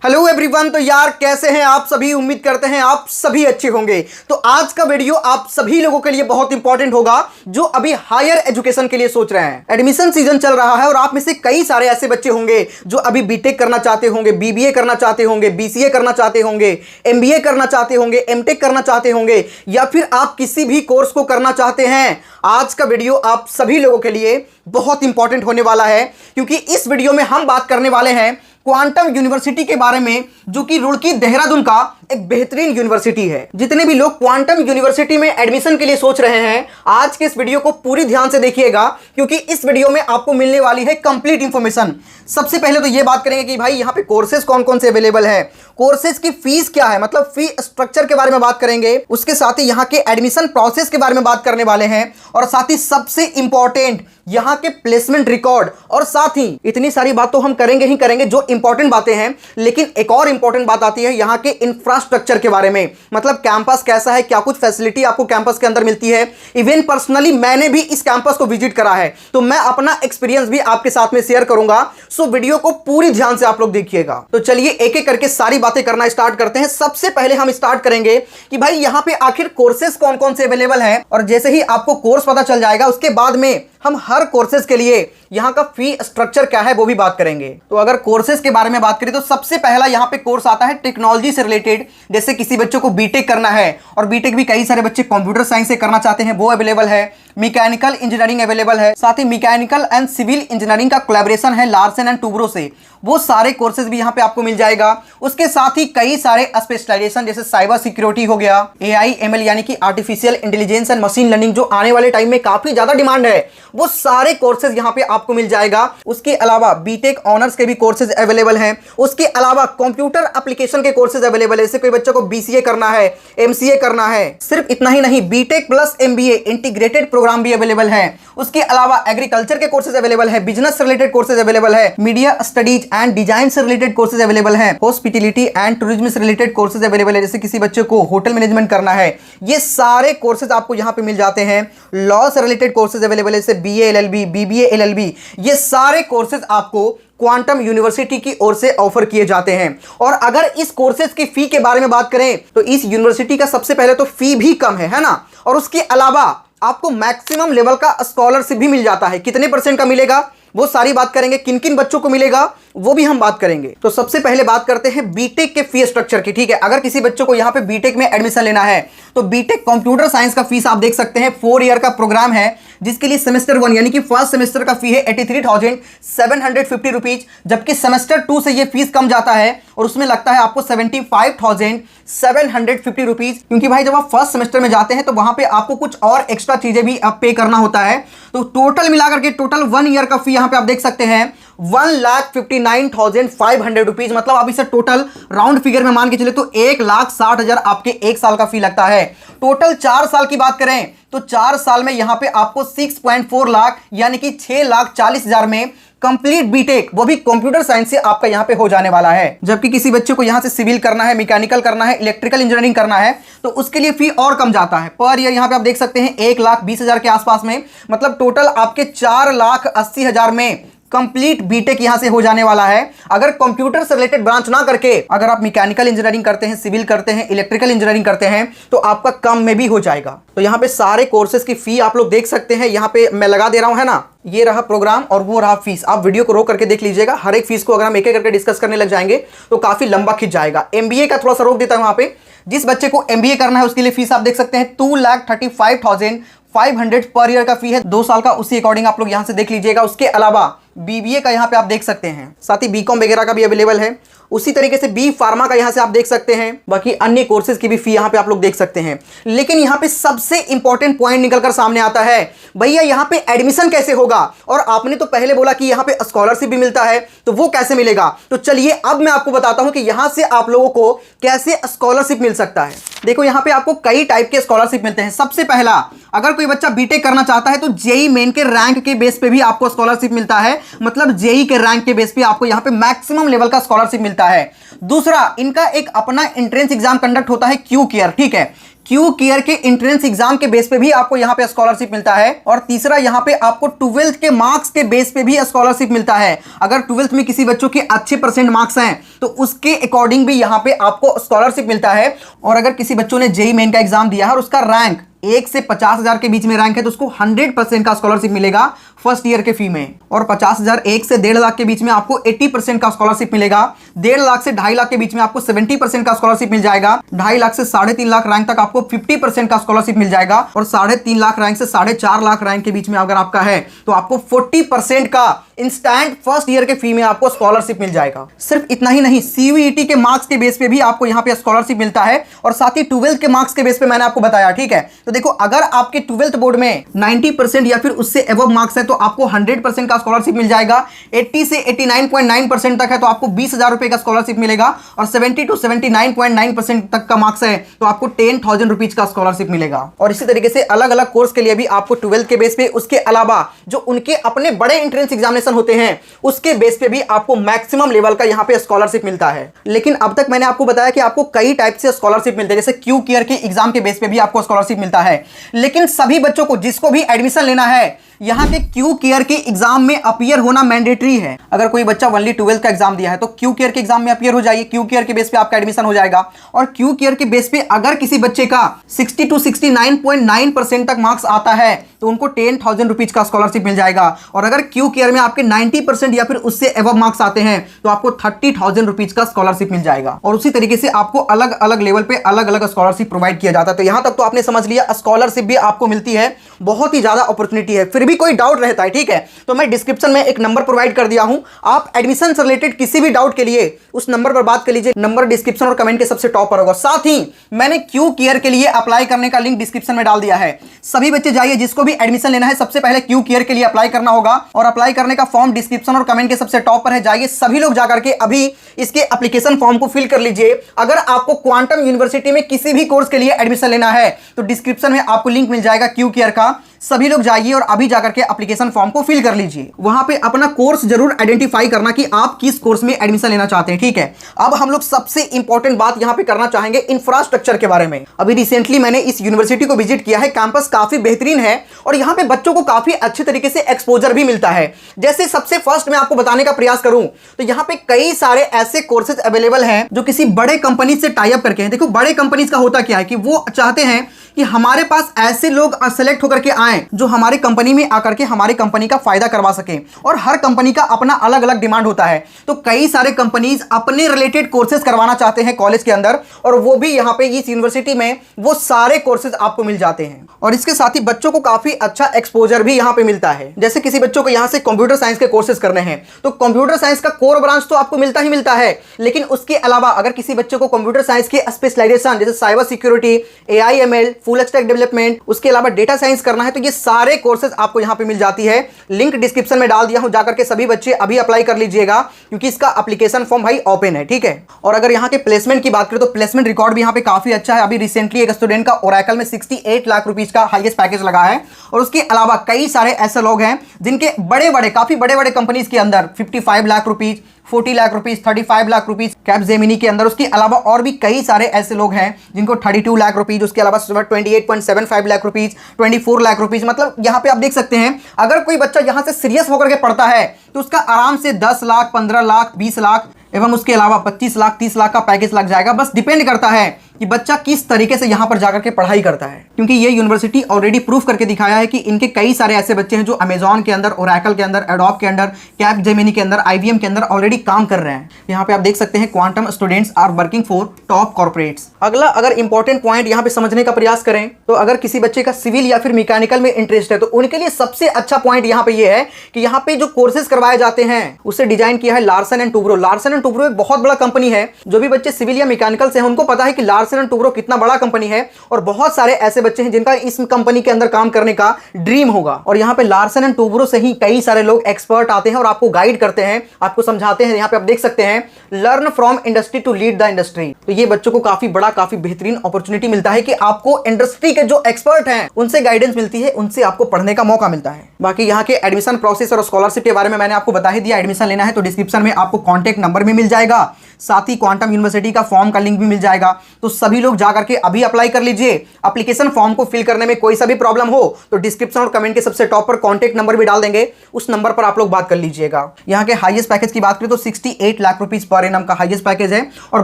Hello everyone. तो यार कैसे हैं आप सभी? उम्मीद करते हैं आप सभी अच्छे होंगे। तो आज का वीडियो आप सभी लोगों के लिए बहुत इंपॉर्टेंट होगा जो अभी हायर एजुकेशन के लिए सोच रहे हैं। एडमिशन सीजन चल रहा है और आप में से कई सारे ऐसे बच्चे होंगे जो अभी बीटेक करना चाहते होंगे, बीबीए करना चाहते होंगे, बीसीए करना चाहते होंगे, एमबीए करना चाहते होंगे, एमटेक करना चाहते होंगे या फिर आप किसी भी कोर्स को करना चाहते हैं। आज का वीडियो आप सभी लोगों के लिए बहुत इंपॉर्टेंट होने वाला है क्योंकि इस वीडियो में हम बात करने वाले हैं क्वांटम यूनिवर्सिटी के बारे में, जो कि रुड़की देहरादून का एक बेहतरीन यूनिवर्सिटी है। जितने भी लोग क्वांटम यूनिवर्सिटी में एडमिशन के लिए सोच रहे हैं, आज के इस वीडियो को पूरी ध्यान से देखिएगा क्योंकि इस वीडियो में आपको मिलने वाली है कंप्लीट इंफॉर्मेशन। सबसे पहले तो ये बात करेंगे कि भाई यहाँ पे कोर्सेज कौन कौन से अवेलेबल है, कोर्सेज की फीस क्या है, मतलब फी स्ट्रक्चर के बारे में बात करेंगे। उसके साथ ही यहाँ के एडमिशन प्रोसेस के बारे में बात करने वाले हैं और साथ ही सबसे इंपॉर्टेंट यहाँ के प्लेसमेंट रिकॉर्ड, और साथ ही इतनी सारी बात तो हम करेंगे ही करेंगे जो इंपॉर्टेंट बातें हैं, लेकिन एक और इंपॉर्टेंट बात आती है यहाँ के इंफ्रास्ट्रक्चर के बारे में। मतलब कैंपस कैसा है, क्या कुछ फैसिलिटी आपको कैंपस के अंदर मिलती है। इवन पर्सनली मैंने भी इस कैंपस को विजिट करा है तो मैं अपना एक्सपीरियंस भी आपके साथ में शेयर करूंगा। सो वीडियो को पूरी ध्यान से आप लोग देखिएगा। तो चलिए एक एक करके सारी बातें करना स्टार्ट करते हैं। सबसे पहले हम स्टार्ट करेंगे कि भाई यहाँ पे आखिर कोर्सेज कौन कौन से अवेलेबल हैं, और जैसे ही आपको कोर्स पता चल जाएगा उसके बाद में हम हर कोर्सेज के लिए यहाँ का फी स्ट्रक्चर क्या है वो भी बात करेंगे। तो अगर कोर्सेज के बारे में बात करें तो सबसे पहला यहाँ पे कोर्स आता है टेक्नोलॉजी से रिलेटेड। जैसे किसी बच्चों को बीटेक करना है, और बीटेक भी कई सारे बच्चे कंप्यूटर साइंस से करना चाहते हैं, वो अवेलेबल है। मैकेनिकल इंजीनियरिंग अवेलेबल है, साथ ही मैकेनिकल एंड सिविल इंजीनियरिंग का कोलैबोरेशन है लार्सन एंड टूब्रो से, वो सारे कोर्सेज भी यहाँ पे आपको मिल जाएगा। उसके साथ ही कई सारे स्पेशलाइजेशन जैसे साइबर सिक्योरिटी हो गया, एआई एमएल यानी कि artificial intelligence and machine learning जो आने वाले टाइम में काफी ज्यादा डिमांड है, वो सारे कोर्सेज यहाँ पे आपको मिल जाएगा। उसके अलावा बीटेक ऑनर्स के भी कोर्सेज अवेलेबल हैं। उसके अलावा कंप्यूटर एप्लीकेशन के कोर्सेज अवेलेबल है। जैसे कोई बच्चों को बीसीए करना है, एमसीए करना है, सिर्फ इतना ही नहीं, BTech plus MBA integrated programme भी अवेलेबल है। उसके अलावा एग्रीकल्चर के कोर्सेज अवेलेबल है, बिजनेस से रिलेटेड कोर्सेज अवेलेबल है, मीडिया स्टडीज एंड डिजाइन से रिलेटेड कोर्सेज अवेलेबल है, हॉस्पिटैलिटी एंड टूरिज्म से रिलेटेड कोर्सेज अवेलेबल है। जैसे किसी बच्चे को होटल मैनेजमेंट करना है, ये सारे कोर्सेज आपको यहाँ पे मिल जाते हैं। लॉ से रिलेटेड कोर्सेज अवेलेबल है, जैसे बीए एलएलबी, बीबीए एलएलबी, ये सारे कोर्सेज आपको क्वांटम यूनिवर्सिटी की ओर से ऑफर किए जाते हैं। और अगर इस कोर्सेज की फी के बारे में बात करें तो इस यूनिवर्सिटी का सबसे पहले तो फी भी कम है ना, और उसके अलावा आपको मैक्सिमम लेवल का स्कॉलरशिप भी मिल जाता है। कितने परसेंट का मिलेगा वो सारी बात करेंगे, किन किन बच्चों को मिलेगा वो भी हम बात करेंगे। तो सबसे पहले बात करते हैं बीटेक के फी स्ट्रक्चर की। ठीक है, अगर किसी बच्चों को यहाँ पे बीटेक में एडमिशन लेना है तो बीटेक कंप्यूटर साइंस का फीस आप देख सकते हैं, 4 ईयर का प्रोग्राम है जिसके लिए सेमेस्टर 1 यानी कि फर्स्ट सेमेस्टर का फी है 83,750 रुपीज, जबकि सेमेस्टर 2 से ये फीस कम जाता है और उसमें लगता है आपको 75,750 रुपीज, क्योंकि भाई जब आप फर्स्ट सेमेस्टर में जाते हैं तो वहां पे आपको कुछ और एक्स्ट्रा चीजें भी आप पे करना होता है। तो टोटल मिलाकर के टोटल 1 ईयर का फी यहाँ पे आप देख सकते हैं 1,59,500 रुपीज। मतलब आप इसे टोटल राउंड फिगर में मान के चले तो 1,60,000 आपके 1 साल का फी लगता है। टोटल 4 साल की बात करें तो 4 साल में यहां पे आपको 6.4 लाख यानी कि 6,40,000 में कंप्लीट बीटेक, वो भी कंप्यूटर साइंस से आपका यहां पे हो जाने वाला है। जबकि किसी बच्चे को यहां से सिविल करना है, मैकेनिकल करना है, इलेक्ट्रिकल इंजीनियरिंग करना है तो उसके लिए फी और कम जाता है। पर ईयर यहां पे आप देख सकते हैं 1,20,000 के आसपास में, मतलब टोटल आपके 4,80,000 में कंप्लीट बीटेक यहां से हो जाने वाला है। अगर कंप्यूटर से रिलेटेड ब्रांच ना करके अगर आप मैकेनिकल इंजीनियरिंग करते हैं, सिविल करते हैं, इलेक्ट्रिकल इंजीनियरिंग करते हैं तो आपका कम में भी हो जाएगा। तो यहां पे सारे कोर्सेज की फी आप लोग देख सकते हैं, यहां पे मैं लगा दे रहा हूं, है ना, ये रहा प्रोग्राम और वो रहा फीस। आप वीडियो को रोक करके देख लीजिएगा। हर एक फीस को अगर हम एक एक करके डिस्कस करने लग जाएंगे तो काफी लंबा खिंच जाएगा। एमबीए का थोड़ा सा रोक देता हूं। वहां पे जिस बच्चे को एमबीए करना है उसके लिए फीस आप देख सकते हैं 2,35,500 पर ईयर का फी है, 2 साल का, उसी अकॉर्डिंग आप लोग यहां से देख लीजिएगा। उसके अलावा बीबीए का यहां पे आप देख सकते हैं, साथ ही बीकॉम वगैरह का भी अवेलेबल है। उसी तरीके से बी फार्मा का यहां से आप देख सकते हैं, बाकी अन्य कोर्सेज की भी फी यहां पे आप लोग देख सकते हैं। लेकिन यहां पे सबसे इंपॉर्टेंट पॉइंट निकलकर सामने आता है, भैया यहां पे एडमिशन कैसे होगा। और आपने तो पहले बोला कि यहां पे स्कॉलरशिप भी मिलता है, तो वो कैसे मिलेगा। तो चलिए अब मैं आपको बताता हूं कि यहां से आप लोगों को कैसे स्कॉलरशिप मिल सकता है। देखो यहां पे आपको कई टाइप के स्कॉलरशिप मिलते हैं। सबसे पहला, अगर कोई बच्चा बीटेक करना चाहता है तो जेई मेन के रैंक के बेस पे भी आपको स्कॉलरशिप मिलता है, मतलब जेई के रैंक के बेस पे आपको यहां पे मैक्सिमम लेवल का स्कॉलरशिप मिलता है। दूसरा, इनका एक अपना एंट्रेंस एग्जाम कंडक्ट होता है क्यू केयर, ठीक है, क्यू केयर के एंट्रेंस एग्जाम के बेस पे भी आपको यहां पे स्कॉलरशिप मिलता है। और तीसरा, यहां पे आपको 12th के मार्क्स के बेस पे भी स्कॉलरशिप मिलता है। अगर 12th में किसी बच्चों के अच्छे परसेंट मार्क्स हैं तो उसके अकॉर्डिंग भी यहां पे आपको स्कॉलरशिप मिलता है। और अगर किसी बच्चों ने जेई मेन का एग्जाम दिया है और उसका रैंक 1 से 50,000 के बीच में रैंक है तो उसको 100% का स्कॉलरशिप मिलेगा फर्स्ट ईयर के फी में। और 50,000 1 से 1.5 लाख के बीच में आपको 80% का स्कॉलरशिप मिलेगा। 1.5 लाख से 2.5 लाख के बीच में आपको 70% का स्कॉलरशिप मिल जाएगा। 2.5 लाख से 3.5 लाख रैंक तक आपको 50% का स्कॉलरशिप मिल जाएगा। और 3.5 लाख रैंक से 4.5 लाख रैंक के बीच में अगर आपका है तो आपको 40% का इंस्टेंट फर्स्ट ईयर के फी में आपको स्कॉलरशिप मिल जाएगा। सिर्फ इतना ही नहीं, सीयूईटी के मार्क्स के बेस पे भी आपको यहां पे स्कॉलरशिप मिलता है और साथ ही 12th के मार्क्स के बेस पे मैंने आपको बताया, ठीक है। तो देखो, अगर आपके 12th बोर्ड में 90% या फिर उससे एबव मार्क्स है तो आपको 100% का स्कॉलरशिप मिल जाएगा। 80 से 89.9% तक है तो आपको 20,000 रुपए का स्कॉलरशिप मिलेगा। और 70 to 79.9% तक का मार्क्स है तो आपको 10,000 रुपीज का स्कॉलरशिप मिलेगा। और इसी तरीके से अलग अलग कोर्स के लिए भी आपको 12th के बेस पे, उसके अलावा जो उनके अपने बड़े एंट्रेंस एग्जामिनेशन होते हैं उसके बेस पे भी आपको मैक्सिमम लेवल का यहां पे स्कॉलरशिप मिलता है। लेकिन अब तक मैंने आपको बताया कि आपको कई टाइप से स्कॉलरशिप मिलते हैं, जैसे क्यू केयर के एग्जाम के बेस पे भी आपको स्कॉलरशिप मिलता है। लेकिन सभी बच्चों को, जिसको भी एडमिशन लेना है, यहां के क्यू केयर के एग्जाम में अपीयर होना मैंडेटरी है। अगर कोई बच्चा ओनली 12th का एग्जाम दिया है तो क्यू केयर के एग्जाम में अपीयर हो जाइए, क्यू केयर के बेस पे आपका एडमिशन हो जाएगा। और क्यू केयर के बेस पे अगर किसी बच्चे का 60 to 69.9% तक मार्क्स आता है तो उनको 10,000 रुपीज का स्कॉलरशिप मिल जाएगा। और अगर क्यू केयर में आपके 90% या फिर उससे एबव मार्क्स आते हैं तो आपको 30,000 रुपीज का स्कॉलरशिप मिल जाएगा। और उसी तरीके से आपको अलग अलग लेवल पे अलग अलग स्कॉलरशिप प्रोवाइड किया जाता है। तो यहां तक तो आपने समझ लिया, स्कॉलरशिप भी आपको मिलती है, बहुत ही ज्यादा अपॉर्चुनिटी है। फिर भी कोई डाउट रहता है, ठीक है, तो मैं डिस्क्रिप्शन में एक नंबर प्रोवाइड कर दिया हूं, आप एडमिशन से रिलेटेड किसी भी डाउट के लिए उस नंबर पर बात कर लीजिए। नंबर डिस्क्रिप्शन और कमेंट के सबसे टॉप पर होगा। साथ ही मैंने क्यू केयर के लिए अप्लाई करने का लिंक डिस्क्रिप्शन में डाल दिया है। सभी बच्चे जाइए, जिसको भी एडमिशन लेना है सबसे पहले क्यू केयर के लिए अप्लाई करना होगा। और अप्लाई करने का फॉर्म डिस्क्रिप्शन और कमेंट के सबसे टॉप पर है, जाइए सभी लोग जाकर के अभी इसके एप्लीकेशन फॉर्म को फिल कर लीजिए। अगर आपको क्वांटम यूनिवर्सिटी में किसी भी कोर्स के लिए एडमिशन लेना है तो डिस्क्रिप्शन में आपको लिंक मिल जाएगा क्यू केयर का, सभी लोग जाइए और अभी जाकर के एप्लीकेशन फॉर्म को फिल कर लीजिए। वहां पे अपना कोर्स जरूर आइडेंटिफाई करना कि आप किस कोर्स में एडमिशन लेना चाहते हैं, ठीक है। अब हम लोग सबसे इंपॉर्टेंट बात यहां पे करना चाहेंगे इंफ्रास्ट्रक्चर के बारे में। अभी रिसेंटली मैंने इस यूनिवर्सिटी को विजिट किया है, कैंपस काफी बेहतरीन है और यहां पे बच्चों को काफी अच्छे तरीके से एक्सपोजर भी मिलता है। जैसे सबसे फर्स्ट मैं आपको बताने का प्रयास करूं तो यहां पे कई सारे ऐसे कोर्सेज अवेलेबल हैं जो किसी बड़े कंपनी से टाई अप करके हैं। देखो, बड़े कंपनीज का होता क्या है कि वो चाहते हैं कि हमारे पास ऐसे लोग सेलेक्ट होकर के आए जो हमारे कंपनी में आकर के हमारी कंपनी का फायदा करवा सके। और हर कंपनी का अपना अलग अलग डिमांड होता है, तो कई सारे कंपनीज अपने रिलेटेड कोर्सेज करवाना चाहते हैं कॉलेज के अंदर, और वो भी यहाँ पे इस यूनिवर्सिटी में वो सारे कोर्सेज आपको मिल जाते हैं। और इसके साथ ही बच्चों को काफी अच्छा एक्सपोजर भी यहाँ पे मिलता है। जैसे किसी बच्चों को यहाँ से कंप्यूटर साइंस के कोर्सेज करने हैं तो कंप्यूटर साइंस का कोर ब्रांच तो आपको मिलता ही मिलता है, लेकिन उसके अलावा अगर किसी बच्चे को कंप्यूटर साइंस के स्पेशलाइजेशन जैसे cyber security, AI/ML, full stack development, उसके अलावा डेटा साइंस करना है तो ये सारे कोर्सेज आपको यहाँ पे मिल जाती है। लिंक डिस्क्रिप्शन में डाल दिया हूं, जाकर के सभी बच्चे अभी अप्लाई कर लीजिएगा क्योंकि इसका एप्लीकेशन फॉर्म भाई ओपन है, ठीक है। और अगर यहाँ के प्लेसमेंट की बात करें तो प्लेसमेंट रिकॉर्ड भी यहाँ पे काफी अच्छा है। अभी रिसेंटली एक स्टूडेंट का ओरेकल में 68 लाख रुपीज का हाईएस्ट पैकेज लगा है। और उसके अलावा कई सारे ऐसे लोग हैं जिनके काफी बड़े बड़े कंपनीज के अंदर 55 lakh rupees, 40 lakh rupees, 35 lakh rupees Capgemini के अंदर। उसके अलावा और भी कई सारे ऐसे लोग हैं जिनको 32 लाख रुपीज, उसके अलावा 28.75 लाख रुपीज, 24 लाख रुपीज। मतलब यहाँ पे आप देख सकते हैं अगर कोई बच्चा यहाँ से सीरियस होकर के पढ़ता है तो उसका आराम से 10 लाख, 15 लाख, 20 लाख एवं उसके अलावा 25 लाख, 30 लाख का पैकेज लग जाएगा। बस डिपेंड करता है कि बच्चा किस तरीके से यहाँ पर जाकर के पढ़ाई करता है, क्योंकि ये यूनिवर्सिटी ऑलरेडी प्रूफ करके दिखाया है कि इनके कई सारे ऐसे बच्चे हैं जो अमेजॉन के अंदर, ओरेकल के अंदर, एडोब के अंदर, कैपजेमिनी के अंदर, IBM के अंदर ऑलरेडी काम कर रहे हैं। यहाँ पे आप देख सकते हैं Quantum students are working for top corporates. अगला अगर इंपॉर्टेंट पॉइंट यहाँ पे समझने का प्रयास करें तो अगर किसी बच्चे का सिविल या फिर मैकेनिकल में इंटरेस्ट है तो उनके लिए सबसे अच्छा पॉइंट यहाँ पे ये है कि यहाँ पे जो कोर्सेज करवाए जाते हैं उसे डिजाइन किया है Larsen and Toubro. Larsen and Toubro एक बहुत बड़ा कंपनी है। जो भी बच्चे सिविल या मैकेनिकल से हैं उनको पता है कि लार्सन लार्सन एंड टुब्रो कितना बड़ा कंपनी है और बहुत सारे ऐसे बच्चे हैं जिनका इस कंपनी के अंदर काम करने का ड्रीम होगा। और यहाँ पे लार्सन एंड टुब्रो से ही कई सारे लोग एक्सपर्ट आते हैं और आपको गाइड करते हैं, आपको समझाते हैं। यहाँ पे आप देख सकते हैं, learn from industry to lead the industry. तो ये बच्चों को काफी बड़ा, काफी बेहतरीन अपॉर्चुनिटी मिलता है कि आपको इंडस्ट्री के जो एक्सपर्ट हैं उनसे गाइडेंस मिलती है, उनसे आपको पढ़ने का मौका मिलता है। बाकी यहाँ के एडमिशन प्रोसेस और स्कॉलरशिप के बारे में मैंने आपको बता ही दिया। एडमिशन लेना है तो डिस्क्रिप्शन में आपको कॉन्टैक्ट नंबर भी मिल जाएगा, साथ ही क्वांटम यूनिवर्सिटी का फॉर्म का लिंक भी मिल जाएगा। तो सभी लोग जाकर के अभी अप्लाई कर लीजिए। एप्लीकेशन फॉर्म को फिल करने में कोई सा भी प्रॉब्लम हो तो डिस्क्रिप्शन और कमेंट के सबसे टॉप पर कॉन्टैक्ट नंबर भी डाल देंगे, उस नंबर पर आप लोग बात कर लीजिएगा। यहाँ के हाईएस्ट पैकेज की बात करें तो 68 लाख रुपीज पर एनम का हाईएस्ट पैकेज है। और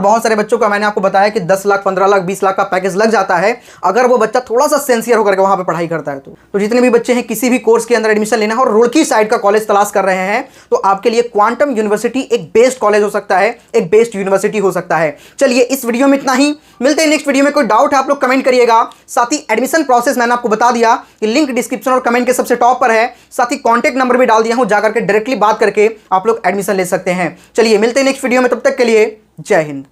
बहुत सारे बच्चों का मैंने आपको बताया कि 10 लाख, 15 लाख, 20 लाख का पैकेज लग जाता है अगर वो बच्चा थोड़ा सा सिंसियर होकर के वहां पे पढ़ाई करता है। तो जितने भी बच्चे हैं किसी भी कोर्स के अंदर एडमिशन लेना है और रुड़की साइड का कॉलेज तलाश कर रहे हैं तो आपके लिए क्वांटम यूनिवर्सिटी एक बेस्ट कॉलेज हो सकता है, एक बेस्ट यूनिवर्सिटी हो सकता है। चलिए इस वीडियो में इतना ही, मिलते हैं नेक्स्ट वीडियो में। कोई डाउट है आप लोग कमेंट करिएगा। साथ ही एडमिशन प्रोसेस मैंने आपको बता दिया कि लिंक डिस्क्रिप्शन और कमेंट के सबसे टॉप पर है, साथ ही कॉन्टैक्ट नंबर भी डाल दिया हूं, जाकर के डायरेक्टली बात करके आप लोग एडमिशन ले सकते हैं। चलिए मिलते हैं नेक्स्ट वीडियो में, तब तक के लिए जय हिंद।